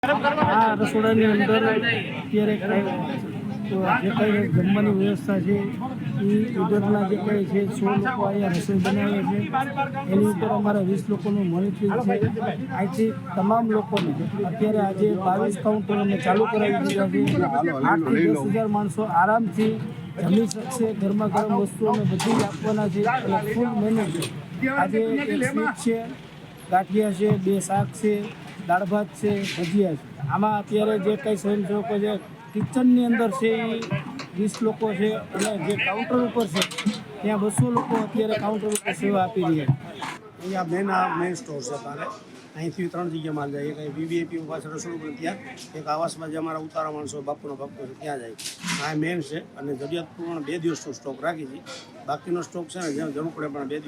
આ રસોડાની અંદર અત્યારે જે કંઈ જમવાની વ્યવસ્થા છે એ ઉધરના જે કંઈ છે 100 લોકો અહીંયા રસોઈ બનાવે છે એની ઉપર અમારા 20 લોકોનું મોનિટરિંગ છે। અહીંથી તમામ લોકોને અત્યારે આજે 22 કાઉન્ટર અમે ચાલુ કરાવી દીધા છે। 8 થી 10,000 માણસો આરામથી જમી શકશે। ગરમા ગરમ વસ્તુઓ અમે બધી જ આપવાના છે અને ફૂલ મેનુ છે। આજે એક સ્વીટ છે, ગાંઠિયા છે, 2 શાક છે, દાળ ભાત છે, ભજીયા છે। આમાં અત્યારે જે કંઈ સ્વયંસેવકો જે કિચનની અંદર છે એ 20 લોકો છે અને જે કાઉન્ટર ઉપર છે ત્યાં 200 લોકો અત્યારે કાઉન્ટર ઉપર સેવા આપી રહ્યા છે। અહીંયા મેન સ્ટોર છે તારે અહીંથી 3 જગ્યા માલ જાય। એક અહીં વીવીઆઈપી પાછળ રસોડું પણ ત્યાં, એક આવાસમાં જે અમારા ઉતારા માણસો બાપુનો બાપુ છે ત્યાં જાય। આ મેન છે અને જરૂરિયાત પ્રમાણે 2 દિવસનો સ્ટોક રાખી છે। બાકીનો સ્ટોક છે ને જેમ જરૂર પડે પણ 2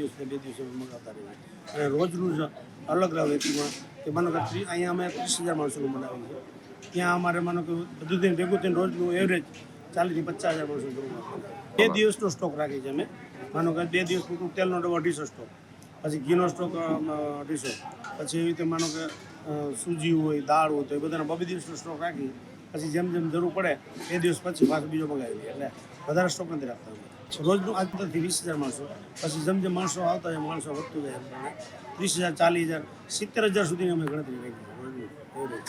દિવસે મંગાવતા રહીએ અને રોજનું જ અલગ અલગ વેચીમાં કે માનો કે અહીંયા અમે 30,000 માણસોનું બનાવીએ છીએ, ત્યાં અમારે માનો કે બધું થઈને ભેગું થઈને રોજનું એવરેજ 40,000 થી 50,000 માણસો જરૂર પડે। 2 દિવસનો સ્ટોક રાખી છે અમે, માનો કે 2 દિવસ પૂરતું તેલનો ડબ્બો 250 સ્ટોક, પછી ઘીનો સ્ટોક 250, પછી એવી રીતે માનો કે સૂજી હોય, દાળ હોય તો એ બધાનો 2 દિવસનો સ્ટોક રાખી પછી જેમ જેમ જરૂર પડે 2 દિવસ પછી પાછો બીજો મગાવી લઈએ। એટલે વધારે સ્ટોક નથી રાખતા અમે। રોજનું આજથી 20,000 માણસો, પછી જેમ જેમ માણસો આવતા જાય માણસો વધતું જાય એમ 30,000, 40,000, 70,000 સુધીની અમે ગણતરી રાખી રોજનું એવરેજ।